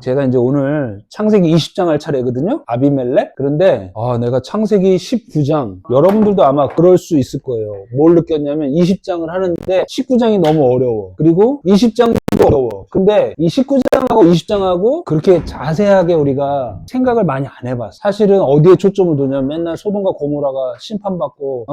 제가 이제 오늘 창세기 20장 할 차례거든요. 아비멜렉. 그런데 내가 창세기 19장, 여러분들도 아마 그럴 수 있을 거예요. 뭘 느꼈냐면 20장을 하는데 19장이 너무 어려워. 그리고 20장도 어려워. 근데 이 19장하고 20장하고 그렇게 자세하게 우리가 생각을 많이 안 해봤어. 사실은 어디에 초점을 두냐면 맨날 소돔과 고모라가 심판받고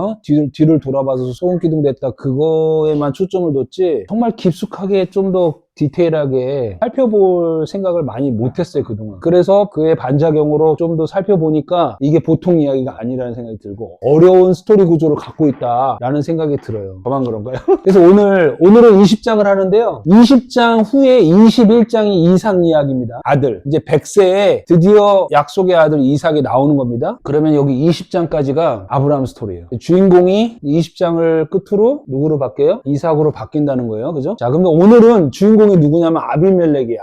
뒤를 돌아봐서 소금기둥 됐다, 그거에만 초점을 뒀지 정말 깊숙하게 좀 더 디테일하게 살펴볼 생각을 많이 못했어요, 그동안. 그래서 그의 반작용으로 좀 더 살펴보니까 이게 보통 이야기가 아니라는 생각이 들고 어려운 스토리 구조를 갖고 있다라는 생각이 들어요. 저만 그런가요? 그래서 오늘은 20장을 하는데요. 20장 후에 21장이 이삭 이야기입니다. 아들. 이제 100세에 드디어 약속의 아들 이삭이 나오는 겁니다. 그러면 여기 20장까지가 아브라함 스토리예요. 주인공이 20장을 끝으로 누구로 바뀌어요? 이삭으로 바뀐다는 거예요. 그죠? 자, 그럼 오늘은 주인공이 누구냐면 아비멜렉이에요.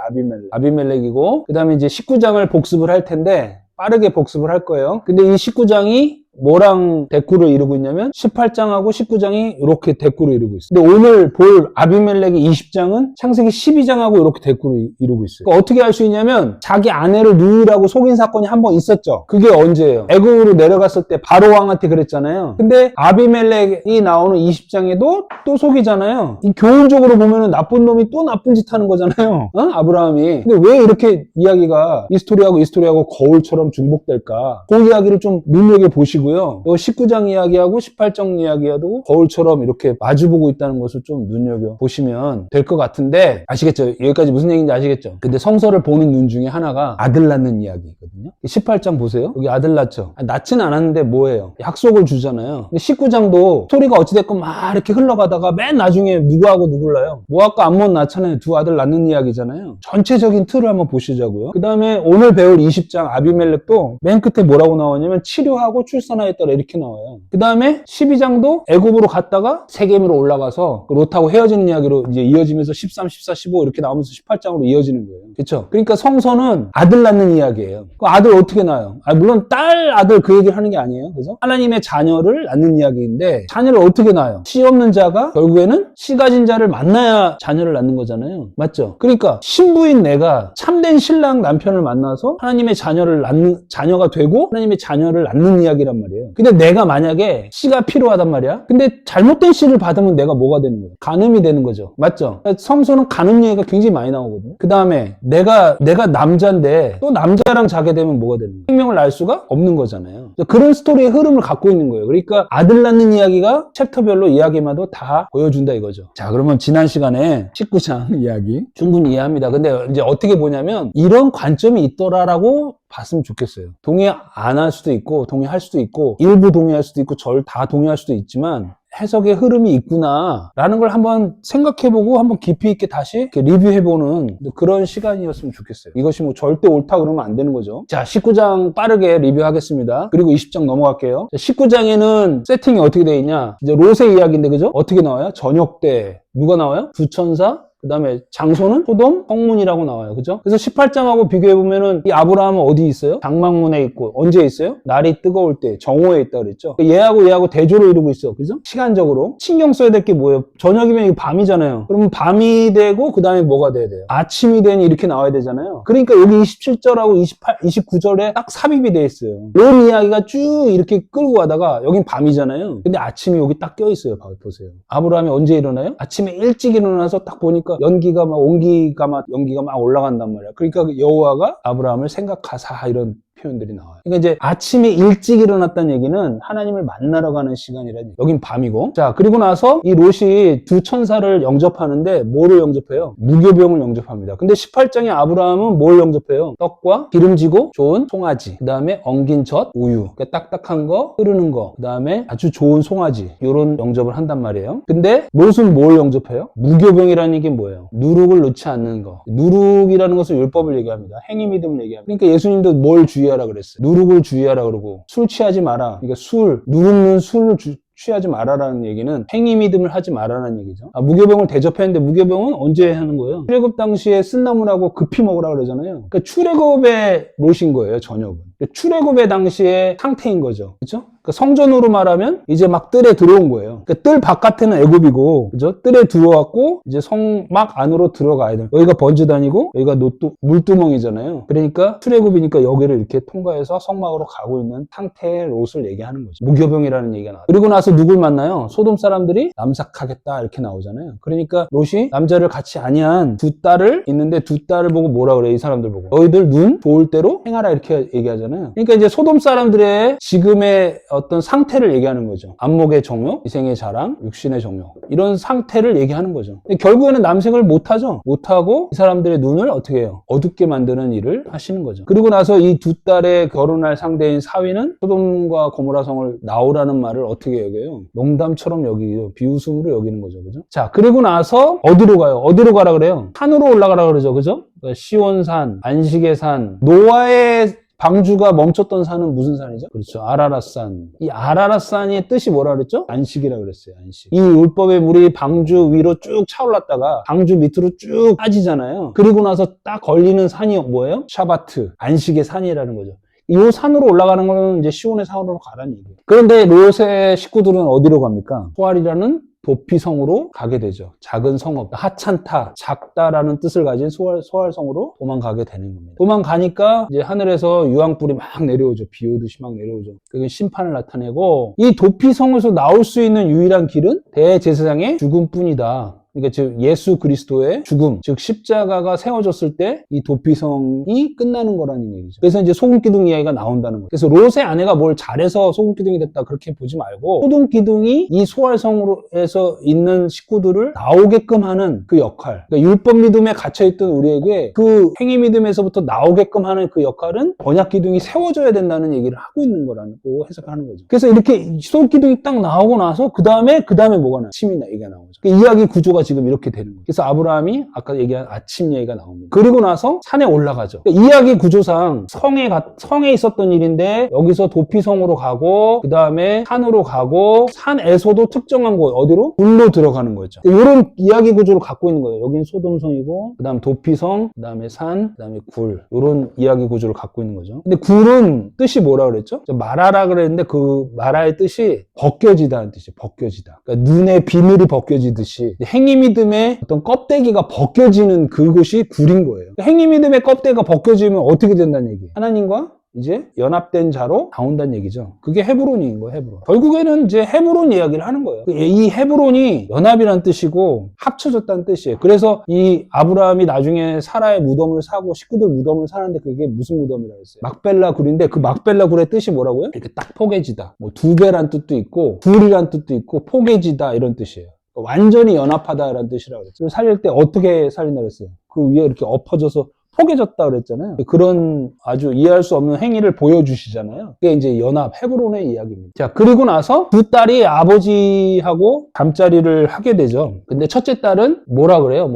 아비멜렉이고, 그 다음에 이제 19장을 복습을 할 텐데, 빠르게 복습을 할 거예요. 근데 이 19장이 뭐랑 대꾸를 이루고 있냐면 18장하고 19장이 이렇게 대꾸를 이루고 있어요. 근데 오늘 볼 아비멜렉의 20장은 창세기 12장하고 이렇게 대꾸를 이루고 있어요. 그러니까 어떻게 알 수 있냐면 자기 아내를 누이라고 속인 사건이 한 번 있었죠. 그게 언제예요? 애굽으로 내려갔을 때 바로 왕한테 그랬잖아요. 근데 아비멜렉이 나오는 20장에도 또 속이잖아요. 이 교훈적으로 보면은 나쁜 놈이 또 나쁜 짓 하는 거잖아요. 아브라함이. 근데 왜 이렇게 이야기가 이 스토리하고 거울처럼 중복될까? 그 이야기를 좀 눈여겨보시고 요 19장 이야기하고 18장 이야기하고 거울처럼 이렇게 마주보고 있다는 것을 좀 눈여겨보시면 될 것 같은데, 아시겠죠? 여기까지 무슨 얘기인지 아시겠죠? 근데 성서를 보는 눈 중에 하나가 아들 낳는 이야기거든요. 18장 보세요. 여기 아들 낳죠? 낳지는 않았는데 뭐예요? 약속을 주잖아요. 근데 19장도 스토리가 어찌됐건 막 이렇게 흘러가다가 맨 나중에 누구하고 누굴 낳아요? 모압과 암몬 낳잖아요. 두 아들 낳는 이야기잖아요. 전체적인 틀을 한번 보시자고요. 그 다음에 오늘 배울 20장 아비멜렉도 맨 끝에 뭐라고 나오냐면 치료하고 출산하에 따라 이렇게 나와요. 그 다음에 12장도 애굽으로 갔다가 세겜으로 올라가서 롯하고 헤어지는 이야기로 이제 이어지면서 13, 14, 15 이렇게 나오면서 18장으로 이어지는 거예요. 그렇죠? 그러니까 성서는 아들 낳는 이야기예요. 그 아들 어떻게 낳아요? 물론 딸, 아들 그 얘기를 하는 게 아니에요. 그죠? 하나님의 자녀를 낳는 이야기인데 자녀를 어떻게 낳아요? 씨 없는 자가 결국에는 씨 가진 자를 만나야 자녀를 낳는 거잖아요. 맞죠? 그러니까 신부인 내가 참된 신랑 남편을 만나서 하나님의 자녀가 되고 하나님의 자녀를 낳는 이야기란 말이에요. 근데 내가 만약에 씨가 필요하단 말이야. 근데 잘못된 씨를 받으면 내가 뭐가 되는 거예요? 간음이 되는 거죠. 맞죠? 성서는 간음 얘기가 굉장히 많이 나오거든요. 그 다음에 내가 남자인데 또 남자랑 자게 되면 뭐가 되는 거예요? 생명을 낳을 수가 없는 거잖아요. 그런 스토리의 흐름을 갖고 있는 거예요. 그러니까 아들 낳는 이야기가 챕터별로 이야기마다 다 보여준다 이거죠. 자, 그러면 지난 시간에 19장 이야기 충분히 이해합니다. 근데 이제 어떻게 보냐면 이런 관점이 있더라라고 봤으면 좋겠어요. 동의 안 할 수도 있고 동의할 수도 있고 일부 동의할 수도 있고 다 동의할 수도 있지만 해석의 흐름이 있구나 라는 걸 한번 생각해보고 한번 깊이 있게 다시 리뷰해보는 그런 시간이었으면 좋겠어요. 이것이 뭐 절대 옳다 그러면 안 되는 거죠. 자, 19장 빠르게 리뷰하겠습니다. 그리고 20장 넘어갈게요. 19장에는 세팅이 어떻게 되어 있냐, 이제 롯의 이야기인데 그죠? 어떻게 나와요? 저녁 때 누가 나와요? 두 천사, 그 다음에 장소는 소돔, 성문이라고 나와요. 그죠? 그래서 18장하고 비교해보면은 이 아브라함은 어디 있어요? 장막문에 있고, 언제 있어요? 날이 뜨거울 때, 정오에 있다 그랬죠? 얘하고 대조를 이루고 있어. 그죠? 시간적으로. 신경 써야 될 게 뭐예요? 저녁이면 이게 밤이잖아요. 그러면 밤이 되고, 그 다음에 뭐가 돼야 돼요? 아침이 되니 이렇게 나와야 되잖아요. 그러니까 여기 27절하고 29절에 딱 삽입이 돼 있어요. 롤 이야기가 쭉 이렇게 끌고 가다가, 여긴 밤이잖아요. 근데 아침이 여기 딱 껴 있어요. 보세요. 아브라함이 언제 일어나요? 아침에 일찍 일어나서 딱 보니까 연기가 막 올라간단 말이야. 그러니까 여호와가 아브라함을 생각하사 이런 표현들이 나와요. 그러니까 이제 아침에 일찍 일어났다는 얘기는 하나님을 만나러 가는 시간이라는 얘기. 여긴 밤이고. 자, 그리고 나서 이 롯이 두 천사를 영접하는데 뭐를 영접해요? 무교병을 영접합니다. 근데 18장에 아브라함은 뭘 영접해요? 떡과 기름지고 좋은 송아지, 그 다음에 엉긴 젖, 우유, 그러니까 딱딱한 거, 흐르는 거, 그 다음에 아주 좋은 송아지, 이런 영접을 한단 말이에요. 근데 롯은 뭘 영접해요? 무교병이라는 게 뭐예요? 누룩을 넣지 않는 거. 누룩이라는 것은 율법을 얘기합니다. 행위 믿음을 얘기합니다. 그러니까 예수님도 뭘 주의하라 그랬어요? 누룩을 주의하라 그러고, 술 취하지 마라. 그러니까 누룩는 술을 취하지 말아라는 얘기는 행위 믿음을 하지 말아라는 얘기죠. 무교병을 대접했는데 무교병은 언제 하는 거예요? 출애굽 당시에 쓴 나물하고 급히 먹으라 그러잖아요. 그러니까 출애굽의 롯인 거예요, 저녁은. 출애굽의 당시의 상태인 거죠. 그렇죠? 그러니까 성전으로 말하면 이제 막 뜰에 들어온 거예요. 그러니까 뜰 바깥에는 애굽이고, 그죠? 뜰에 들어왔고 이제 성 막 안으로 들어가야 돼. 여기가 번지단이고 여기가 물두멍이잖아요. 그러니까 출애굽이니까 여기를 이렇게 통과해서 성막으로 가고 있는 상태의 롯을 얘기하는 거죠. 무교병이라는 얘기가 나와요. 그리고 나서 누굴 만나요? 소돔 사람들이 남삭하겠다 이렇게 나오잖아요. 그러니까 롯이 남자를 같이 아니한 두 딸을 있는데 두 딸을 보고 뭐라 그래? 이 사람들 보고 너희들 눈 좋을 대로 행하라 이렇게 얘기하잖아요. 그러니까 이제 소돔 사람들의 지금의 어떤 상태를 얘기하는 거죠. 안목의 정욕, 이생의 자랑, 육신의 정욕 이런 상태를 얘기하는 거죠. 결국에는 남색을 못하죠. 못하고 이 사람들의 눈을 어떻게 해요? 어둡게 만드는 일을 하시는 거죠. 그리고 나서 이 두 딸의 결혼할 상대인 사위는 소돔과 고모라 성을 나오라는 말을 어떻게 여겨요? 농담처럼 여기죠. 비웃음으로 여기는 거죠. 그죠? 자, 그리고 나서 어디로 가요? 어디로 가라 그래요? 산으로 올라가라 그러죠. 그죠? 시온산, 안식의 산, 노아의 방주가 멈췄던 산은 무슨 산이죠? 그렇죠. 아라랏산. 이 아라랏산의 뜻이 뭐라 그랬죠? 안식이라 그랬어요. 안식. 이 율법의 물이 방주 위로 쭉 차올랐다가 방주 밑으로 쭉 빠지잖아요. 그리고 나서 딱 걸리는 산이 뭐예요? 샤바트. 안식의 산이라는 거죠. 이 산으로 올라가는 거는 이제 시온의 산으로 가라는 얘기예요. 그런데 롯의 식구들은 어디로 갑니까? 소알이라는 도피성으로 가게 되죠. 작은 성읍, 하찮다, 작다라는 뜻을 가진 소알성으로 도망가게 되는 겁니다. 도망가니까 이제 하늘에서 유황불이 막 내려오죠. 비 오듯이 막 내려오죠. 그게 심판을 나타내고 이 도피성에서 나올 수 있는 유일한 길은 대제사장의 죽음뿐이다. 그러니까 즉 예수 그리스도의 죽음, 즉 십자가가 세워졌을 때 이 도피성이 끝나는 거라는 얘기죠. 그래서 이제 소금기둥 이야기가 나온다는 거예요. 그래서 롯의 아내가 뭘 잘해서 소금기둥이 됐다 그렇게 보지 말고 소금기둥이 이 소알성으로에서 있는 식구들을 나오게끔 하는 그 역할, 그러니까 율법 믿음에 갇혀있던 우리에게 그 행위 믿음에서부터 나오게끔 하는 그 역할은 언약기둥이 세워져야 된다는 얘기를 하고 있는 거라고 해석하는 거죠. 그래서 이렇게 소금기둥이 딱 나오고 나서 그 다음에 뭐가 나요? 아침이나 얘기가 나오죠. 그 이야기 구조가 지금 이렇게 되는 거예요. 그래서 아브라함이 아까 얘기한 아침 얘기가 나옵니다. 그리고 나서 산에 올라가죠. 그러니까 이야기 구조상 성에 있었던 일인데 여기서 도피성으로 가고 그 다음에 산으로 가고 산에서도 특정한 곳 어디로? 굴로 들어가는 거죠. 이런 이야기 구조를 갖고 있는 거예요. 여긴 소돔성이고 그 다음 도피성, 그 다음에 산, 그 다음에 굴 이런 이야기 구조를 갖고 있는 거죠. 근데 굴은 뜻이 뭐라 그랬죠? 마라라 그랬는데 그 마라의 뜻이 벗겨지다는 뜻이에요. 벗겨지다. 그러니까 눈의 비늘이 벗겨지듯이 행위 믿음의 어떤 껍데기가 벗겨지는 그곳이 굴인 거예요. 행위 믿음의 껍데기가 벗겨지면 어떻게 된다는 얘기예요? 하나님과 이제 연합된 자로 나온다는 얘기죠. 그게 헤브론인 거예요, 헤브론. 결국에는 이제 헤브론 이야기를 하는 거예요. 이 헤브론이 연합이란 뜻이고 합쳐졌다는 뜻이에요. 그래서 이 아브라함이 나중에 사라의 무덤을 사고 식구들 무덤을 사는데 그게 무슨 무덤이라고 했어요? 막벨라 굴인데 그 막벨라 굴의 뜻이 뭐라고요? 이렇게 딱 포개지다. 뭐 두 배란 뜻도 있고 둘이란 뜻도 있고 포개지다 이런 뜻이에요. 완전히 연합하다라는 뜻이라고 그랬어요. 살릴 때 어떻게 살린다고 했어요? 그 위에 이렇게 엎어져서 포개졌다 그랬잖아요. 그런 아주 이해할 수 없는 행위를 보여주시잖아요. 그게 이제 연합, 헤브론의 이야기입니다. 자, 그리고 나서 두 딸이 아버지하고 잠자리를 하게 되죠. 근데 첫째 딸은 뭐라 그래요?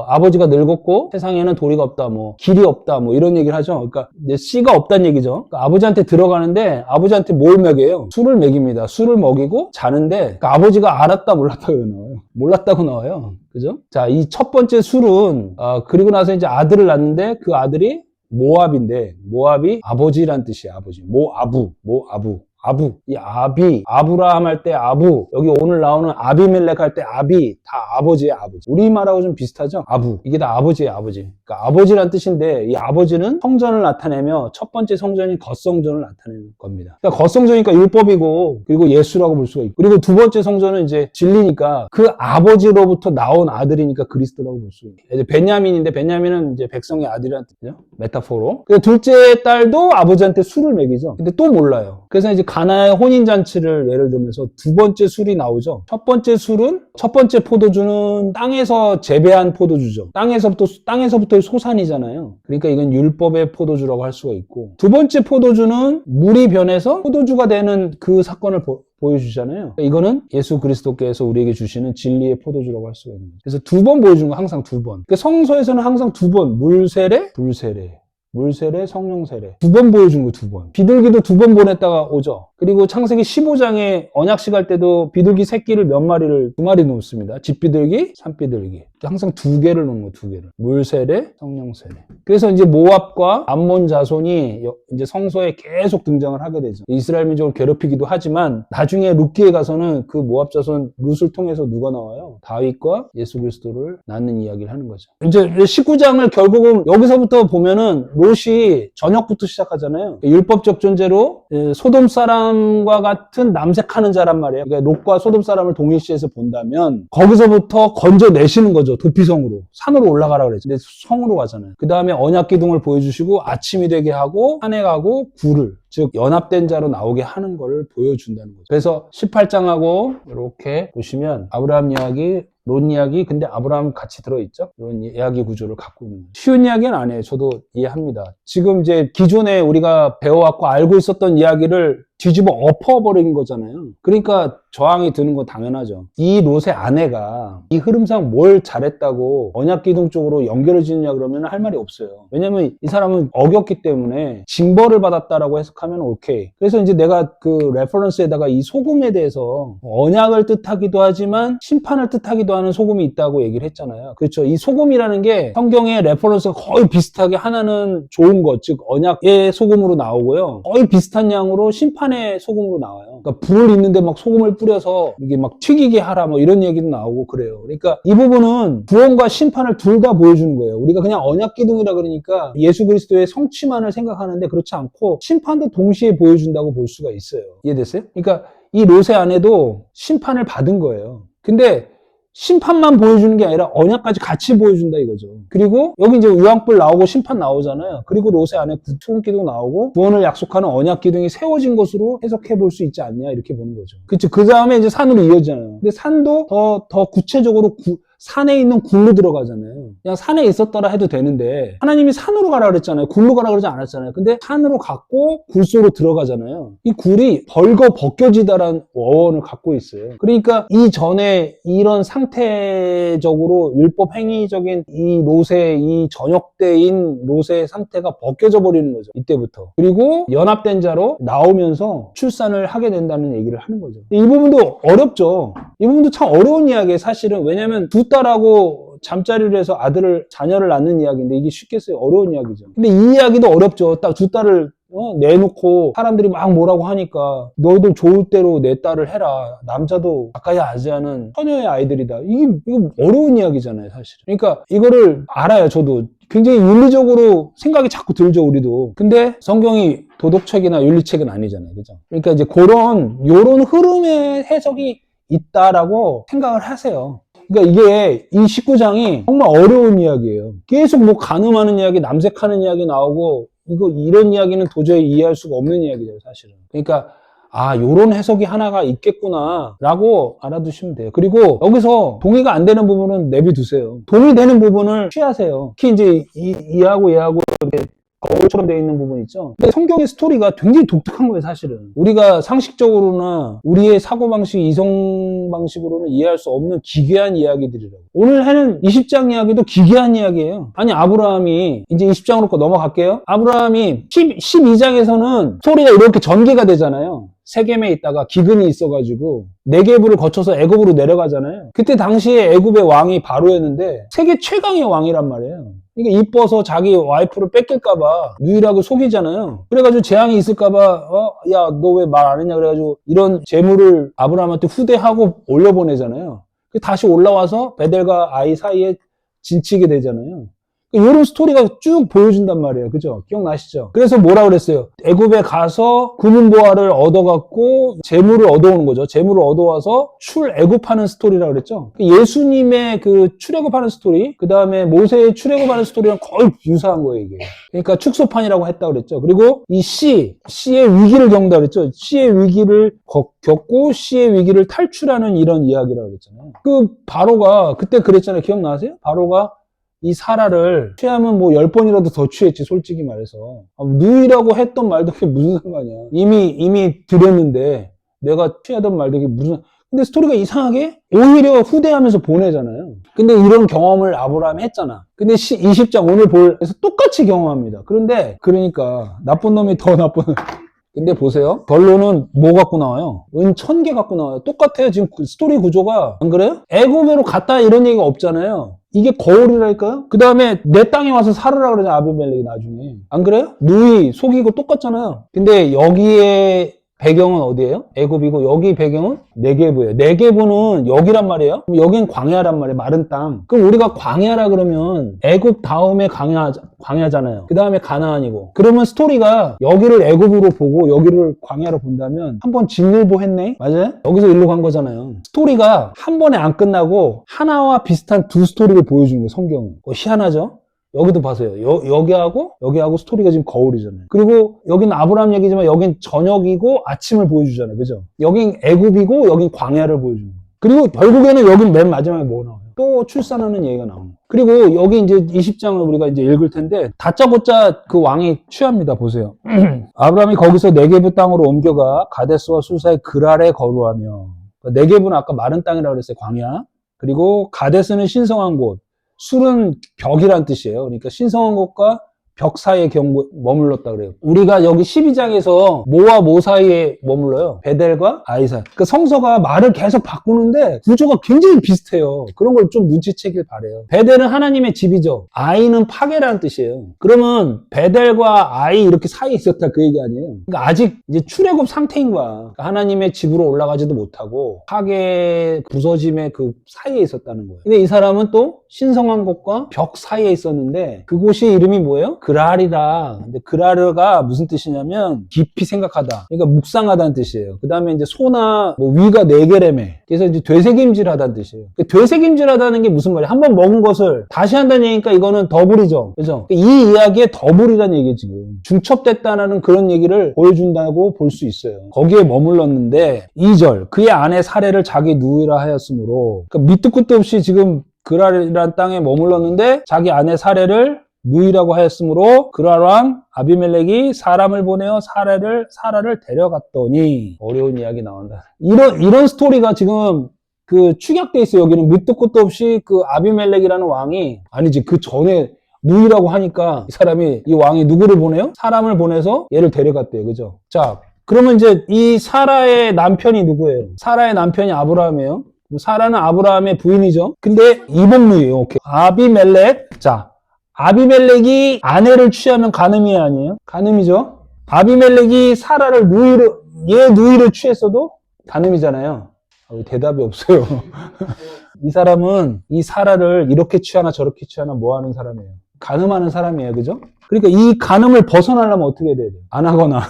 아버지가 늙었고 세상에는 도리가 없다, 길이 없다, 이런 얘기를 하죠. 그러니까 이제 씨가 없다는 얘기죠. 그러니까 아버지한테 들어가는데 아버지한테 뭘 먹여요? 술을 먹입니다. 술을 먹이고 자는데 그러니까 아버지가 알았다, 몰랐다고 나와요. 몰랐다고 나와요. 그죠? 자, 이 첫 번째 술은, 그리고 나서 이제 아들을 낳는데 그 아들이 모압인데, 모압이 아버지란 뜻이에요, 아버지. 모아부. 이 아비, 아브라함 할 때 아부, 여기 오늘 나오는 아비멜렉 할 때 아비, 다 아버지예요, 아버지. 우리말하고 좀 비슷하죠? 아부. 이게 다 아버지예요, 아버지. 그러니까 아버지란 뜻인데, 이 아버지는 성전을 나타내며 첫 번째 성전인 겉성전을 나타내는 겁니다. 그러니까 겉성전이니까 율법이고, 그리고 예수라고 볼 수가 있고, 그리고 두 번째 성전은 이제 진리니까 그 아버지로부터 나온 아들이니까 그리스도라고 볼 수가 있고, 이제 베냐민인데, 베냐민은 이제 백성의 아들이란 뜻이죠? 메타포로. 그리고 둘째 딸도 아버지한테 술을 먹이죠. 근데 또 몰라요. 그래서 이제 가나의 혼인잔치를 예를 들면서 두 번째 술이 나오죠. 첫 번째 술은, 첫 번째 포도주는 땅에서 재배한 포도주죠. 땅에서부터의 소산이잖아요. 그러니까 이건 율법의 포도주라고 할 수가 있고, 두 번째 포도주는 물이 변해서 포도주가 되는 그 사건을 보여주잖아요. 이거는 예수 그리스도께서 우리에게 주시는 진리의 포도주라고 할 수가 있는 거죠. 그래서 두 번 보여주는 거, 항상 두 번. 그러니까 성서에서는 항상 두 번, 물세례, 불세례. 물세례, 성령세례. 두 번 보여준 거, 두 번. 비둘기도 두 번 보냈다가 오죠. 그리고 창세기 15장에 언약식 할 때도 비둘기 새끼를 몇 마리를, 2마리 놓습니다. 집비둘기, 산비둘기. 항상 2개를 놓는 거예요, 2개를. 물세례, 성령세례. 그래서 이제 모압과 암몬 자손이 이제 성서에 계속 등장을 하게 되죠. 이스라엘 민족을 괴롭히기도 하지만 나중에 룻기에 가서는 그 모압 자손 룻을 통해서 누가 나와요? 다윗과 예수 그리스도를 낳는 이야기를 하는 거죠. 이제 19장을 결국은 여기서부터 보면은 롯이 저녁부터 시작하잖아요. 율법적 존재로 소돔 사람과 같은 남색하는 자란 말이에요. 그러니까 롯과 소돔 사람을 동일시해서 본다면 거기서부터 건져내시는 거죠. 도피성으로. 산으로 올라가라 그랬죠. 근데 성으로 가잖아요. 그 다음에 언약 기둥을 보여주시고 아침이 되게 하고 산에 가고 굴을, 즉 연합된 자로 나오게 하는 걸 보여준다는 거죠. 그래서 18장하고 이렇게 보시면 아브라함 이야기, 롯 이야기, 근데 아브라함 같이 들어있죠? 이런 이야기 구조를 갖고 있는 거예요. 쉬운 이야기는 아니에요. 저도 이해합니다. 지금 이제 기존에 우리가 배워왔고 알고 있었던 이야기를 뒤집어 엎어버린 거잖아요. 그러니까 저항이 드는 건 당연하죠. 이 롯의 아내가 이 흐름상 뭘 잘했다고 언약기둥 쪽으로 연결을 짓느냐 그러면 할 말이 없어요. 왜냐면 이 사람은 어겼기 때문에 징벌을 받았다라고 해석하면 오케이. 그래서 이제 내가 그 레퍼런스에다가 이 소금에 대해서 언약을 뜻하기도 하지만 심판을 뜻하기도 하는 소금이 있다고 얘기를 했잖아요. 그렇죠. 이 소금이라는 게 성경의 레퍼런스가 거의 비슷하게 하나는 좋은 것, 즉 언약의 소금으로 나오고요. 거의 비슷한 양으로 심판의 소금으로 나와요. 그러니까 불 있는데 막 소금을 뿌려서 이게 막 튀기게 하라 뭐 이런 얘기도 나오고 그래요. 그러니까 이 부분은 구원과 심판을 둘 다 보여주는 거예요. 우리가 그냥 언약 기둥이라 그러니까 예수 그리스도의 성취만을 생각하는데 그렇지 않고 심판도 동시에 보여준다고 볼 수가 있어요. 이해됐어요? 그러니까 이 롯의 아내도 심판을 받은 거예요. 근데 심판만 보여주는 게 아니라 언약까지 같이 보여준다 이거죠. 그리고 여기 이제 유황불 나오고 심판 나오잖아요. 그리고 롯의 안에 구원 기둥 나오고 구원을 약속하는 언약 기둥이 세워진 것으로 해석해 볼 수 있지 않냐 이렇게 보는 거죠. 그렇죠. 그 다음에 이제 산으로 이어지잖아요. 근데 산도 더 구체적으로 산에 있는 굴로 들어가잖아요. 그냥 산에 있었더라 해도 되는데 하나님이 산으로 가라 그랬잖아요. 굴로 가라 그러지 않았잖아요. 근데 산으로 갔고 굴 속으로 들어가잖아요. 이 굴이 벗겨지다라는 어원을 갖고 있어요. 그러니까 이전에 이런 상태적으로 율법 행위적인 이 롯의 이 전역대인 롯의 상태가 벗겨져 버리는 거죠. 이때부터. 그리고 연합된 자로 나오면서 출산을 하게 된다는 얘기를 하는 거죠. 이 부분도 어렵죠. 이 부분도 참 어려운 이야기예요. 사실은. 왜냐하면 두 딸하고 잠자리를 해서 자녀를 낳는 이야기인데 이게 쉽겠어요? 어려운 이야기죠. 근데 이 이야기도 어렵죠. 딱 두 딸을 내놓고 사람들이 막 뭐라고 하니까 너희들 좋을 대로 내 딸을 해라. 남자도 가까이 하지 않은 처녀의 아이들이다. 이거 어려운 이야기잖아요, 사실. 그러니까 이거를 알아요, 저도. 굉장히 윤리적으로 생각이 자꾸 들죠, 우리도. 근데 성경이 도덕책이나 윤리책은 아니잖아요, 그죠? 그러니까 이제 요런 흐름의 해석이 있다라고 생각을 하세요. 그러니까 이게 이 19장이 정말 어려운 이야기예요. 계속 뭐 간음하는 이야기, 남색하는 이야기 나오고 이런 이야기는 도저히 이해할 수가 없는 이야기죠, 사실은. 그러니까 요런 해석이 하나가 있겠구나라고 알아두시면 돼요. 그리고 여기서 동의가 안 되는 부분은 내비두세요. 동의되는 부분을 취하세요. 특히 이제 얘하고 이렇게 거울처럼 되어 있는 부분 있죠. 근데 성경의 스토리가 굉장히 독특한 거예요, 사실은. 우리가 상식적으로나 우리의 사고방식, 이성방식으로는 이해할 수 없는 기괴한 이야기들이라고. 오늘 하는 20장 이야기도 기괴한 이야기예요. 아니, 아브라함이, 이제 20장으로 넘어갈게요. 아브라함이 12장에서는 스토리가 이렇게 전개가 되잖아요. 세겜에 있다가 기근이 있어가지고 네게브를 거쳐서 애굽으로 내려가잖아요. 그때 당시에 애굽의 왕이 바로였는데 세계 최강의 왕이란 말이에요. 그러니까 이뻐서 자기 와이프를 뺏길까봐 유일하게 속이잖아요. 그래가지고 재앙이 있을까봐 야, 너 왜 말 안 했냐 그래가지고 이런 재물을 아브라함한테 후대하고 올려보내잖아요. 다시 올라와서 베델과 아이 사이에 진치게 되잖아요. 이런 스토리가 쭉 보여준단 말이에요. 그죠? 기억나시죠? 그래서 뭐라 그랬어요? 애굽에 가서 금은보화를 얻어갖고 재물을 얻어오는 거죠. 재물을 얻어와서 출애굽하는 스토리라 그랬죠? 예수님의 그 출애굽하는 스토리, 그 다음에 모세의 출애굽하는 스토리랑 거의 유사한 거예요, 이게. 그러니까 축소판이라고 했다 그랬죠. 그리고 이 씨의 위기를 겪는다 그랬죠. 씨의 위기를 겪고 씨의 위기를 탈출하는 이런 이야기라고 그랬잖아요. 그 바로가 그때 그랬잖아요. 기억나세요? 바로가 이 사라를 취하면 뭐 10번이라도 더 취했지, 솔직히 말해서. 누이라고 했던 말도 그게 무슨 상관이야. 이미 드렸는데 내가 취하던 말도 그게 무슨. 근데 스토리가 이상하게 오히려 후대하면서 보내잖아요. 근데 이런 경험을 아브라함이 했잖아. 근데 20장 오늘 그래서 똑같이 경험합니다. 그러니까 나쁜 놈이 더 나쁜 근데 보세요. 결론은 뭐 갖고 나와요? 은 1000개 갖고 나와요. 똑같아요. 지금 스토리 구조가. 안 그래요? 애굽으로 갔다 이런 얘기가 없잖아요. 이게 거울이랄까요? 그 다음에 내 땅에 와서 살으라 그러잖아, 아비멜렉이 나중에. 안 그래요? 누이 속이고 똑같잖아요. 근데 여기에 배경은 어디예요? 애굽이고 여기 배경은 네게브예요. 네게브는 여기란 말이에요. 그럼 여긴 광야란 말이에요. 마른 땅. 그럼 우리가 광야라 그러면 애굽 다음에 광야잖아요. 그 다음에 가나안이고. 그러면 스토리가 여기를 애굽으로 보고 여기를 광야로 본다면 한 번 진일보 했네? 맞아요? 여기서 일로 간 거잖아요. 스토리가 한 번에 안 끝나고 하나와 비슷한 두 스토리를 보여주는 거예요. 성경은. 희한하죠? 여기도 봐세요. 여기하고 스토리가 지금 거울이잖아요. 그리고 여긴 아브라함 얘기지만 여긴 저녁이고 아침을 보여주잖아요. 그죠? 여긴 애굽이고 여긴 광야를 보여주는 거예요. 그리고 결국에는 여긴 맨 마지막에 뭐 나와요? 또 출산하는 얘기가 나옵니다. 그리고 여기 이제 20장을 우리가 이제 읽을 텐데 다짜고짜 그 왕이 취합니다. 보세요. 아브라함이 거기서 네게브 땅으로 옮겨가 가데스와 술사의 그랄에 거루하며, 네게브는 아까 마른 땅이라고 그랬어요. 광야. 그리고 가데스는 신성한 곳, 술은 벽이란 뜻이에요. 그러니까 신성한 곳과 벽 사이에 머물렀다 그래요. 우리가 여기 12장에서 모와 모 사이에 머물러요. 베델과 아이 사이. 그러니까 성서가 말을 계속 바꾸는데 구조가 굉장히 비슷해요. 그런 걸 좀 눈치채길 바래요. 베델은 하나님의 집이죠. 아이는 파괴라는 뜻이에요. 그러면 베델과 아이 이렇게 사이에 있었다 그 얘기 아니에요. 그러니까 아직 이제 출애굽 상태인 거야. 그러니까 하나님의 집으로 올라가지도 못하고 파괴 부서짐의 그 사이에 있었다는 거예요. 근데 이 사람은 또 신성한 곳과 벽 사이에 있었는데 그곳이 이름이 뭐예요? 그랄이다. 근데 그랄가 무슨 뜻이냐면 깊이 생각하다. 그러니까 묵상하다는 뜻이에요. 그 다음에 이제 소나 뭐 위가 4개래매. 그래서 이제 되새김질하다는 뜻이에요. 되새김질하다는 게 무슨 말이에요? 한번 먹은 것을 다시 한다는 얘기니까 이거는 더블이죠. 그죠? 이 이야기의 더블이라는 얘기예요, 지금. 중첩됐다는 그런 얘기를 보여준다고 볼 수 있어요. 거기에 머물렀는데 2절. 그의 아내 사례를 자기 누이라 하였으므로. 그러니까 밑도 끝도 없이 지금 그랄이라는 땅에 머물렀는데 자기 아내 사례를 누이라고 하였으므로 그랄 왕 아비멜렉이 사람을 보내어 사라를 데려갔더니. 어려운 이야기 나온다. 이런 스토리가 지금 그 축약돼 있어요. 여기는 밑도 끝도 없이 그 아비멜렉이라는 왕이, 아니지, 그 전에 누이라고 하니까 이 왕이 누구를 보내요? 사람을 보내서 얘를 데려갔대요. 그죠? 자, 그러면 이제 이 사라의 남편이 누구예요? 사라의 남편이 아브라함이에요. 사라는 아브라함의 부인이죠. 근데 이복누이에요. 오케이. 아비멜렉. 자, 아비멜렉이 아내를 취하면 간음이 아니에요? 간음이죠. 아비멜렉이 사라를 누이를 취했어도 간음이잖아요. 대답이 없어요. 이 사람은 이 사라를 이렇게 취하나 저렇게 취하나 뭐 하는 사람이에요? 간음하는 사람이에요. 그죠? 그러니까 이 간음을 벗어나려면 어떻게 해야 돼요? 안 하거나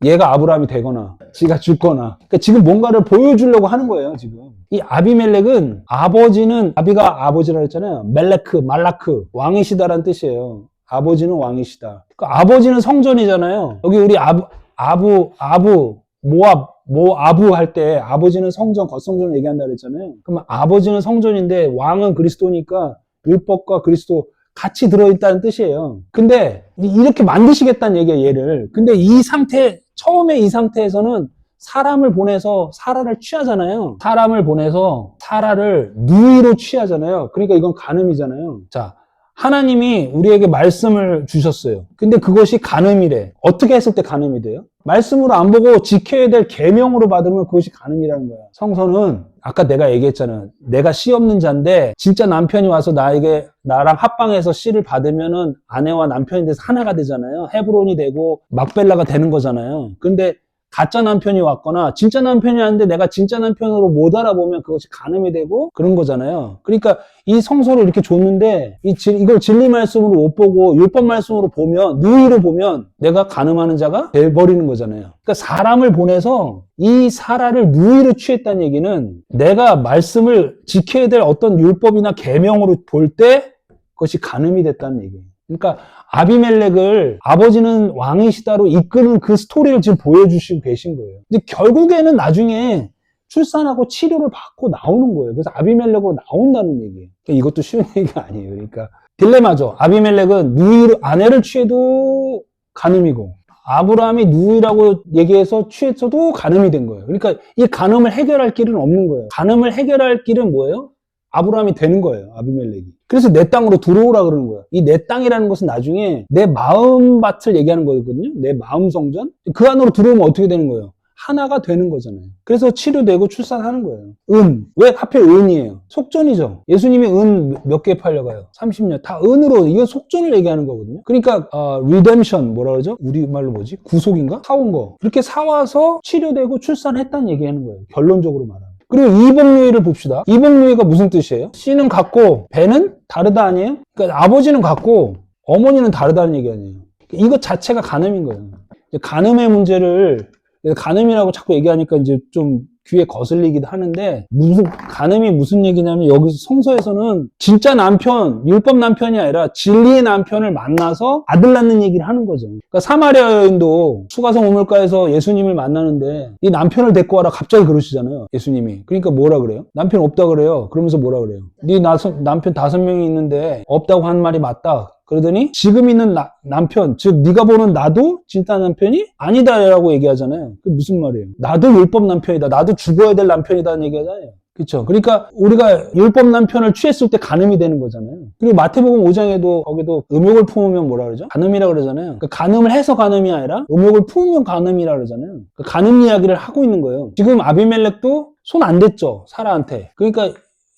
얘가 아브라함이 되거나 지가 죽거나. 그러니까 지금 뭔가를 보여주려고 하는 거예요. 지금 이 아비멜렉은 아비가 아버지라고 했잖아요. 말라크 왕이시다라는 뜻이에요. 아버지는 왕이시다. 그러니까 아버지는 성전이잖아요. 여기 우리 모아부 할 때 아버지는 성전, 겉성전을 얘기한다 그랬잖아요. 그럼 아버지는 성전인데 왕은 그리스도니까 율법과 그리스도 같이 들어있다는 뜻이에요. 근데 이렇게 만드시겠다는 얘기예요, 얘를. 근데 처음에 이 상태에서는 사람을 보내서 사라를 취하잖아요. 사람을 보내서 사라를 누이로 취하잖아요. 그러니까 이건 간음이잖아요. 자, 하나님이 우리에게 말씀을 주셨어요. 근데 그것이 간음이래. 어떻게 했을 때 간음이 돼요? 말씀으로 안 보고 지켜야 될 계명으로 받으면 그것이 간음이라는 거야. 성서는 아까 내가 얘기했잖아. 내가 씨 없는 자인데 진짜 남편이 와서 나랑 합방해서 씨를 받으면은 아내와 남편이 돼서 하나가 되잖아요. 헤브론이 되고 막벨라가 되는 거잖아요. 근데 가짜 남편이 왔거나 진짜 남편이 왔는데 내가 진짜 남편으로 못 알아보면 그것이 간음이 되고 그런 거잖아요. 그러니까 이 성서를 이렇게 줬는데 이걸 진리 말씀으로 못 보고 율법 말씀으로 보면, 누이로 보면 내가 간음하는 자가 돼버리는 거잖아요. 그러니까 사람을 보내서 이 사라를 누이로 취했다는 얘기는 내가 말씀을 지켜야 될 어떤 율법이나 계명으로 볼 때 그것이 간음이 됐다는 얘기예요. 그러니까 아비멜렉을 아버지는 왕이시다로 이끄는 그 스토리를 지금 보여주시고 계신 거예요. 근데 결국에는 나중에 출산하고 치료를 받고 나오는 거예요. 그래서 아비멜렉으로 나온다는 얘기예요. 그러니까 이것도 쉬운 얘기가 아니에요. 그러니까 딜레마죠. 아비멜렉은 아내를 취해도 간음이고, 아브라함이 누이라고 얘기해서 취했어도 간음이 된 거예요. 그러니까 이 간음을 해결할 길은 없는 거예요. 간음을 해결할 길은 뭐예요? 아브라함이 되는 거예요. 아비멜렉이. 그래서 내 땅으로 들어오라 그러는 거예요. 이 내 땅이라는 것은 나중에 내 마음밭을 얘기하는 거거든요. 내 마음 성전. 그 안으로 들어오면 어떻게 되는 거예요? 하나가 되는 거잖아요. 그래서 치료되고 출산하는 거예요. 왜 하필 은이에요? 속전이죠. 예수님이 은 몇 개 팔려가요? 30년. 다 은으로, 이건 속전을 얘기하는 거거든요. 그러니까, redemption, 뭐라 그러죠? 우리말로 뭐지? 구속인가? 사온 거. 그렇게 사와서 치료되고 출산했다는 얘기하는 거예요. 결론적으로 말하면. 그리고 이복류의를 봅시다. 이복류의가 무슨 뜻이에요? 씨는 같고, 배는 다르다 아니에요? 그러니까 아버지는 같고, 어머니는 다르다는 얘기 아니에요. 이것 자체가 간음인 거예요. 간음의 문제를 간음이라고 자꾸 얘기하니까 이제 좀 귀에 거슬리기도 하는데 간음이 무슨 얘기냐면 여기서 성서에서는 진짜 남편, 율법 남편이 아니라 진리의 남편을 만나서 아들 낳는 얘기를 하는 거죠. 그러니까 사마리아 여인도 수가성 우물가에서 예수님을 만나는데 이 남편을 데리고 와라 갑자기 그러시잖아요. 예수님이. 그러니까 뭐라 그래요? 남편 없다 그래요. 그러면서 뭐라 그래요? 네 남편 5명이 있는데 없다고 한 말이 맞다. 그러더니 지금 있는 남편, 즉 네가 보는 나도 진짜 남편이 아니다라고 얘기하잖아요. 그게 무슨 말이에요? 나도 율법 남편이다. 나도 죽어야 될 남편이다는 얘기하잖아요. 그렇죠? 그러니까 우리가 율법 남편을 취했을 때 간음이 되는 거잖아요. 그리고 마태복음 5장에도 거기도 음욕을 품으면 뭐라 그러죠? 간음이라 그러잖아요. 그러니까 간음을 해서 간음이 아니라 음욕을 품으면 간음이라 그러잖아요. 그러니까 간음 이야기를 하고 있는 거예요. 지금 아비멜렉도 손 안 댔죠, 사라한테. 그러니까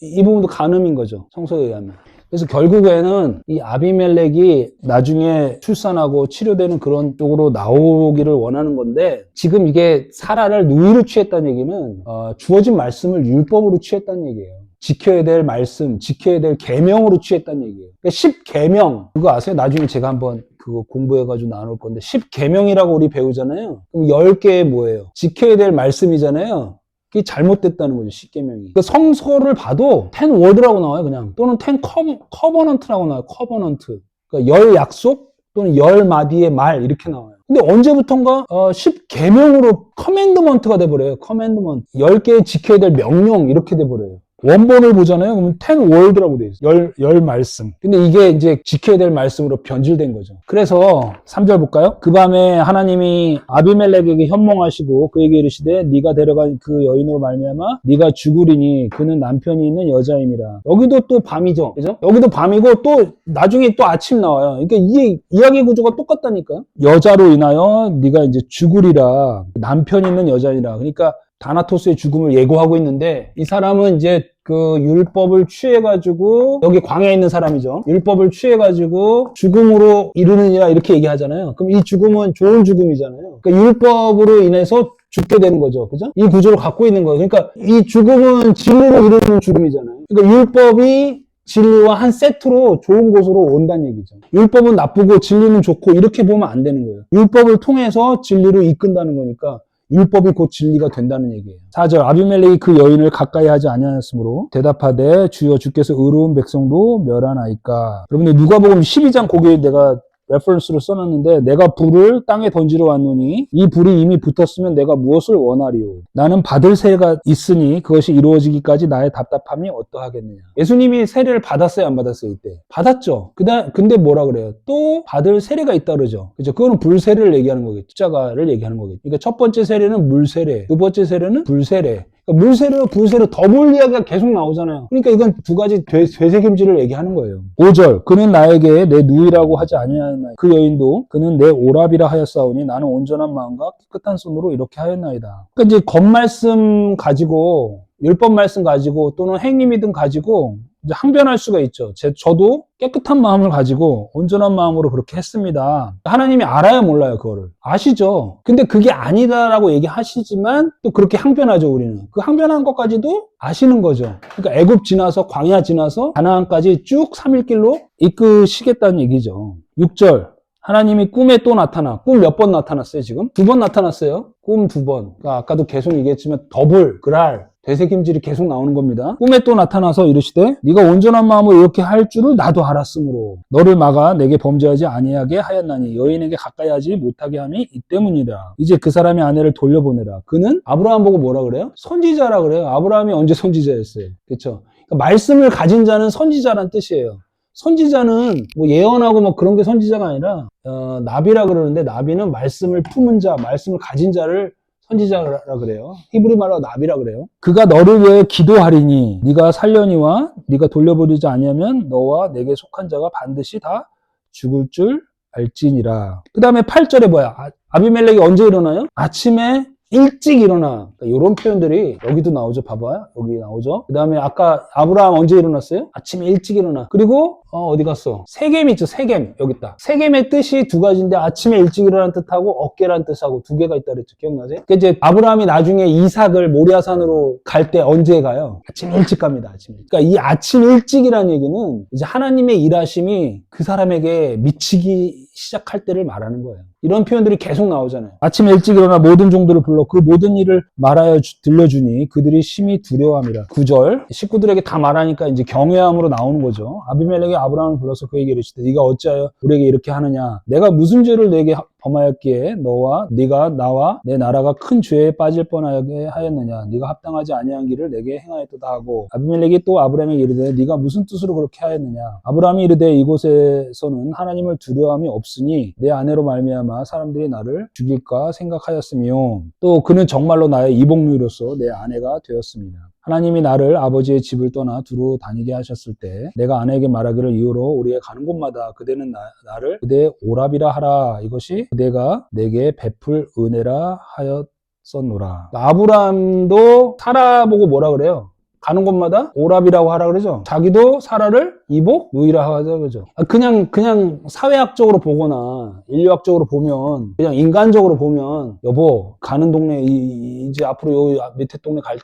이 부분도 간음인 거죠, 성서에 의하면. 그래서 결국에는 이 아비멜렉이 나중에 출산하고 치료되는 그런 쪽으로 나오기를 원하는 건데 지금 이게 사라를 누이로 취했다는 얘기는 주어진 말씀을 율법으로 취했다는 얘기예요. 지켜야 될 말씀, 지켜야 될 계명으로 취했다는 얘기예요. 그러니까 10계명 그거 아세요? 나중에 제가 한번 그거 공부해가지고 나눌 건데 10계명이라고 우리 배우잖아요. 그럼 10개 뭐예요? 지켜야 될 말씀이잖아요. 그게 잘못됐다는 거죠, 10계명이. 그 성서를 봐도 10word라고 나와요, 그냥. 또는 10covenant라고 나와요, covenant. 그러니까 10약속 또는 10마디의 말 이렇게 나와요. 근데 언제부턴가 10계명으로 commandment가 돼버려요, commandment. 10개 지켜야 될 명령 이렇게 돼버려요. 원본을 보잖아요. 그러면 10word라고 돼 있어요. 10 말씀. 근데 이게 이제 지켜야 될 말씀으로 변질된 거죠. 그래서 3절 볼까요? 그 밤에 하나님이 아비멜렉에게 현몽하시고 그에게 이르시되 네가 데려간 그 여인으로 말미암아 네가 죽으리니 그는 남편이 있는 여자임이라. 여기도 또 밤이죠. 그죠? 여기도 밤이고 또 나중에 또 아침 나와요. 그러니까 이게 이야기 구조가 똑같다니까요. 여자로 인하여 네가 이제 죽으리라. 남편 있는 여자이라. 그러니까 다나토스의 죽음을 예고하고 있는데 이 사람은 이제 그 율법을 취해가지고 여기 광야에 있는 사람이죠. 율법을 취해가지고 죽음으로 이르느니라 이렇게 얘기하잖아요. 그럼 이 죽음은 좋은 죽음이잖아요. 그러니까 율법으로 인해서 죽게 되는 거죠. 그죠? 이 구조를 갖고 있는 거예요. 그러니까 이 죽음은 진리로 이르는 죽음이잖아요. 그러니까 율법이 진리와 한 세트로 좋은 곳으로 온다는 얘기죠. 율법은 나쁘고 진리는 좋고 이렇게 보면 안 되는 거예요. 율법을 통해서 진리로 이끈다는 거니까 율법이 곧 진리가 된다는 얘기예요. 4절 아비멜렉이 그 여인을 가까이 하지 아니하였으므로 대답하되 주여 주께서 의로운 백성도 멸하나이까. 여러분들 누가복음 12장 거기에 내가 레퍼런스로 써놨는데 내가 불을 땅에 던지러 왔노니 이 불이 이미 붙었으면 내가 무엇을 원하리요. 나는 받을 세가 있으니 그것이 이루어지기까지 나의 답답함이 어떠하겠느냐. 예수님이 세례를 받았어요 안 받았어요 이때? 받았죠. 근데 뭐라 그래요? 또 받을 세례가 있다 그러죠. 그죠? 그거는 불세례를 얘기하는 거겠죠. 십자가를 얘기하는 거겠죠. 그러니까 첫 번째 세례는 물세례, 두 번째 세례는 불세례. 물세례와 불세례 더블 이야기가 계속 나오잖아요. 그러니까 이건 두 가지 되새김질을 얘기하는 거예요. 5절 그는 나에게 내 누이라고 하지 아니하였나이다. 그 여인도 그는 내 오라비라 하였사오니 나는 온전한 마음과 깨끗한 손으로 이렇게 하였나이다. 그러니까 이제 겉말씀 가지고 율법 말씀 가지고 또는 행위이든 가지고 이제 항변할 수가 있죠. 저도 깨끗한 마음을 가지고 온전한 마음으로 그렇게 했습니다. 하나님이 알아야 몰라요, 그거를. 아시죠? 근데 그게 아니다라고 얘기하시지만 또 그렇게 항변하죠, 우리는. 그 항변한 것까지도 아시는 거죠. 그러니까 애굽 지나서 광야 지나서 가나안까지 쭉 3일길로 이끄시겠다는 얘기죠. 6절 하나님이 꿈에 또 나타나. 꿈 몇 번 나타났어요, 지금? 2번 나타났어요. 꿈 2번. 그러니까 아까도 계속 얘기했지만 더블, 그랄, 되새김질이 계속 나오는 겁니다. 꿈에 또 나타나서 이르시되 네가 온전한 마음으로 이렇게 할 줄을 나도 알았으므로 너를 막아 내게 범죄하지 아니하게 하였나니 여인에게 가까이 하지 못하게 함이 이 때문이라. 이제 그 사람의 아내를 돌려보내라. 그는 아브라함 보고 뭐라 그래요? 선지자라 그래요. 아브라함이 언제 선지자였어요? 그렇죠? 그러니까 말씀을 가진 자는 선지자란 뜻이에요. 선지자는 뭐 예언하고 뭐 그런 게 선지자가 아니라 나비라 그러는데 나비는 말씀을 품은 자, 말씀을 가진 자를 선지자라 그래요. 히브리 말로 나비라 그래요. 그가 너를 위해 기도하리니 네가 살려니와 네가 돌려버리지 아니하면 너와 내게 속한 자가 반드시 다 죽을 줄 알지니라. 그 다음에 8절에 뭐야? 아비멜렉이 언제 일어나요? 아침에 일찍 일어나. 이런 표현들이 여기도 나오죠. 봐봐요. 여기 나오죠. 그 다음에 아까 아브라함 언제 일어났어요? 아침에 일찍 일어나. 그리고 어디 갔어? 세겜 있죠. 세겜. 여기 있다. 세겜의 뜻이 두 가지인데 아침에 일찍 일어나는 뜻하고 어깨라는 뜻하고 두 개가 있다 그랬죠. 기억나세요? 그러니까 이제 아브라함이 나중에 이삭을 모리아산으로 갈 때 언제 가요? 아침 일찍 갑니다. 아침 일찍. 그러니까 이 아침 일찍이라는 얘기는 이제 하나님의 일하심이 그 사람에게 미치기 시작할 때를 말하는 거예요. 이런 표현들이 계속 나오잖아요. 아침에 일찍 일어나 모든 종들을 불러 그 모든 일을 말하여 들려주니 그들이 심히 두려워함이라. 9절 식구들에게 다 말하니까 이제 경외함으로 나오는 거죠. 아비멜렉이 아브라함을 불러서 그에게 이르시되 네가 어찌하여 우리에게 이렇게 하느냐? 내가 무슨 죄를 내게 범하였기에 너와 네가 나와 내 나라가 큰 죄에 빠질 뻔하게 하였느냐? 네가 합당하지 아니한 길을 내게 행하였도다 하고 아비멜렉이 또 아브라함에게 이르되 네가 무슨 뜻으로 그렇게 하였느냐? 아브라함이 이르되 이곳에서는 하나님을 두려움이 없으니 내 아내로 말미암아 사람들이 나를 죽일까 생각하였으며 또 그는 정말로 나의 이복누이로서 내 아내가 되었습니다. 하나님이 나를 아버지의 집을 떠나 두루 다니게 하셨을 때 내가 아내에게 말하기를 이후로 우리의 가는 곳마다 그대는 나를 그대의 오랍이라 하라. 이것이 그대가 내게 베풀 은혜라 하였었노라. 아브라함도 사라 보고 뭐라 그래요? 가는 곳마다 오랍이라고 하라 그러죠. 자기도 사라를 이복 누이라 하자 그러죠. 그냥 사회학적으로 보거나 인류학적으로 보면 그냥 인간적으로 보면 여보 가는 동네 이제 앞으로 요 밑에 동네 갈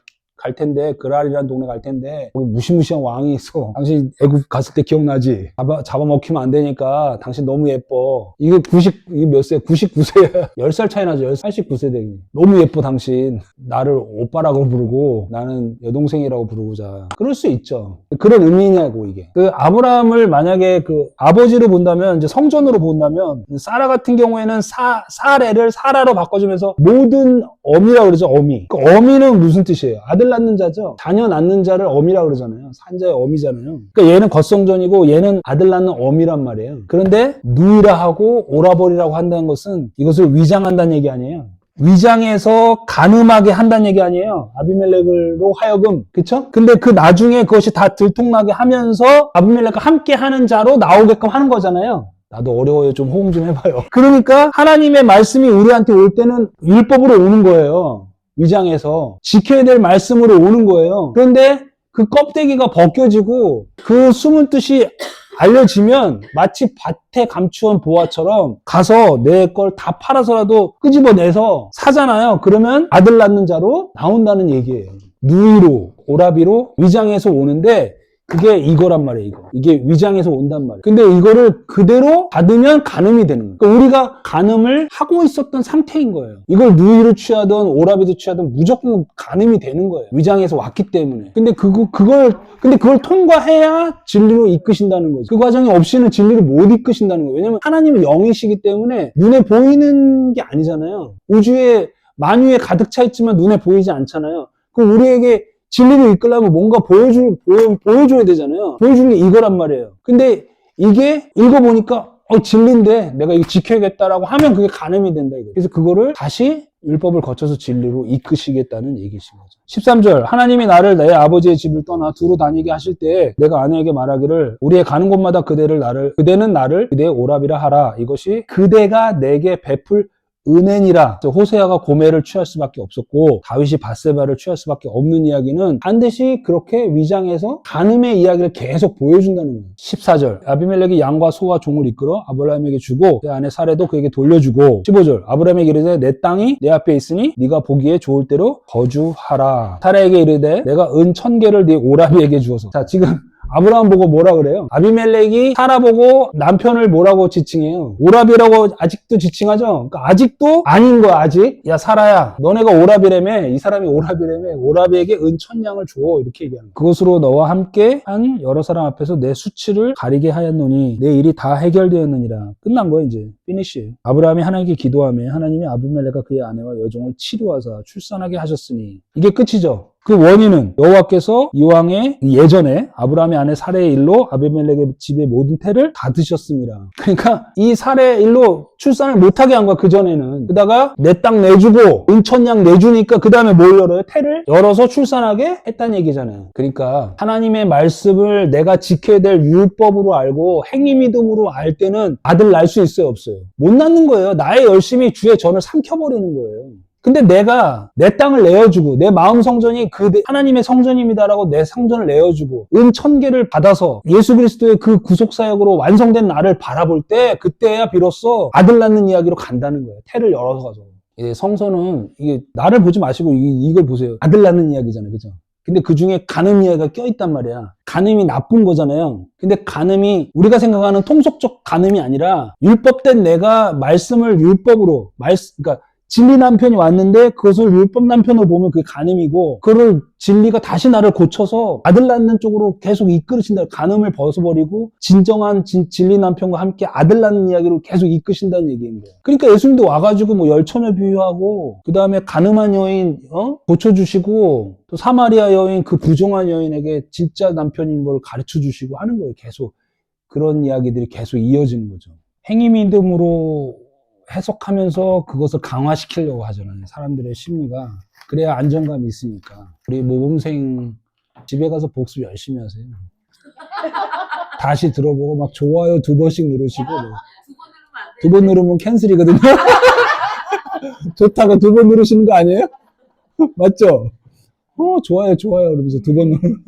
텐데 그랄이라는 동네 갈 텐데 거기 무시무시한 왕이 있어. 당신 애국 갔을 때 기억나지? 잡아먹히면 안 되니까 당신 너무 예뻐. 이게 몇 세? 99세야. 10살 차이 나죠. 89세 되니. 너무 예뻐 당신. 나를 오빠라고 부르고 나는 여동생이라고 부르고자. 그럴 수 있죠. 그런 의미냐고 이게. 그 아브라함을 만약에 그 아버지로 본다면 이제 성전으로 본다면 사라 같은 경우에는 사레를 사라로 바꿔주면서 모든 어미라고 그러죠. 어미. 그 어미는 무슨 뜻이에요? 아들 낳는 자죠. 자녀 낳는 자를 어미라고 그러잖아요. 산자의 어미잖아요. 그러니까 얘는 겉성전이고 얘는 아들 낳는 어미란 말이에요. 그런데 누이라 하고 오라버리라고 한다는 것은 이것을 위장한다는 얘기 아니에요. 위장해서 간음하게 한다는 얘기 아니에요. 아비멜렉으로 하여금. 그쵸? 근데 그 나중에 그것이 다 들통나게 하면서 아비멜렉과 함께 하는 자로 나오게끔 하는 거잖아요. 나도 어려워요. 좀 호응 좀 해봐요. 그러니까 하나님의 말씀이 우리한테 올 때는 율법으로 오는 거예요. 위장해서 지켜야 될 말씀으로 오는 거예요. 그런데 그 껍데기가 벗겨지고 그 숨은 뜻이 알려지면 마치 밭에 감추온 보화처럼 가서 내 걸 다 팔아서라도 끄집어내서 사잖아요. 그러면 아들 낳는 자로 나온다는 얘기예요. 누이로 오라비로 위장해서 오는데 그게 이거란 말이에요, 이거. 이게 위장에서 온단 말이에요. 근데 이거를 그대로 받으면 간음이 되는 거예요. 그러니까 우리가 간음을 하고 있었던 상태인 거예요. 이걸 누이를 취하든 오라비도 취하든 무조건 간음이 되는 거예요. 위장에서 왔기 때문에. 근데 그걸 통과해야 진리로 이끄신다는 거죠. 그 과정이 없이는 진리를 못 이끄신다는 거예요. 왜냐면 하나님은 영이시기 때문에 눈에 보이는 게 아니잖아요. 우주에 만유에 가득 차 있지만 눈에 보이지 않잖아요. 그럼 우리에게 진리를 이끌려면 뭔가 보여줘야 되잖아요. 보여주는 게 이거란 말이에요. 근데 이게 읽어보니까 진리인데 내가 이거 지켜야겠다라고 하면 그게 간음이 된다 이거예요. 그래서 그거를 다시 율법을 거쳐서 진리로 이끄시겠다는 얘기신 거죠. 13절 하나님이 나를 내 아버지의 집을 떠나 두루 다니게 하실 때 내가 아내에게 말하기를 우리의 가는 곳마다 그대는 나를 그대의 오랍이라 하라. 이것이 그대가 내게 베풀 은혜니라. 호세아가 고멜을 취할 수밖에 없었고 다윗이 밧세바를 취할 수밖에 없는 이야기는 반드시 그렇게 위장해서 간음의 이야기를 계속 보여준다는 거예요. 14절 아비멜렉이 양과 소와 종을 이끌어 아브라함에게 주고 그 아내 사레도 그에게 돌려주고 15절 아브라함에게 이르되 내 땅이 내 앞에 있으니 네가 보기에 좋을 대로 거주하라. 사레에게 이르되 내가 은 1000개를 네 오라비에게 주어서. 자 지금 아브라함 보고 뭐라 그래요? 아비멜렉이 사라 보고 남편을 뭐라고 지칭해요? 오라비라고 아직도 지칭하죠? 그러니까 아직도 아닌 거야, 아직. 야, 사라야, 너네가 오라비라며? 이 사람이 오라비라며? 오라비에게 은 1000양을 줘. 이렇게 얘기하는 거야. 그것으로 너와 함께 한 여러 사람 앞에서 내 수치를 가리게 하였노니 내 일이 다 해결되었느니라. 끝난 거야, 이제. 피니시. 아브라함이 하나님께 기도하며 하나님이 아비멜렉과 그의 아내와 여종을 치료하사 출산하게 하셨으니. 이게 끝이죠. 그 원인은 여호와께서 이왕에 예전에 아브라함의 아내 사레의 일로 아비멜렉의 집의 모든 태를 다 드셨습니다. 그러니까 이 사레의 일로 출산을 못하게 한 거야, 그전에는. 그러다가 내 땅 내주고 은천양 내주니까 그 다음에 뭘 열어요? 태를 열어서 출산하게 했다는 얘기잖아요. 그러니까 하나님의 말씀을 내가 지켜야 될 율법으로 알고 행위 믿음으로 알 때는 아들 낳을 수 있어요, 없어요? 못 낳는 거예요. 나의 열심이 주의 전을 삼켜버리는 거예요. 근데 내가 내 땅을 내어주고 내 마음 성전이 그 하나님의 성전입니다라고 내 성전을 내어주고 은 1000개를 받아서 예수 그리스도의 그 구속사역으로 완성된 나를 바라볼 때 그때야 비로소 아들 낳는 이야기로 간다는 거예요. 태를 열어서 가서. 성서는 이게 나를 보지 마시고 이걸 보세요. 아들 낳는 이야기잖아요. 그죠? 근데 그 중에 간음 이야기가 껴있단 말이야. 간음이 나쁜 거잖아요. 근데 간음이 우리가 생각하는 통속적 간음이 아니라 율법된 내가 말씀을 율법으로 그러니까 진리 남편이 왔는데 그것을 율법 남편으로 보면 그게 간음이고 그거를 진리가 다시 나를 고쳐서 아들 낳는 쪽으로 계속 이끌으신다. 간음을 벗어버리고 진정한 진리 남편과 함께 아들 낳는 이야기로 계속 이끄신다는 얘기인 거예요. 그러니까 예수님도 와가지고 뭐 열처녀 비유하고 그 다음에 간음한 여인 고쳐주시고 또 사마리아 여인 그 부정한 여인에게 진짜 남편인 걸 가르쳐주시고 하는 거예요. 계속 그런 이야기들이 계속 이어지는 거죠. 행위 믿음으로 해석하면서 그것을 강화시키려고 하잖아요. 사람들의 심리가. 그래야 안정감이 있으니까. 우리 모범생 집에 가서 복습 열심히 하세요. 다시 들어보고 막 좋아요 2번씩 누르시고 두 번 누르면 캔슬이거든요. 좋다고 2번 누르시는 거 아니에요? 맞죠? 좋아요 그러면서 2번 누르면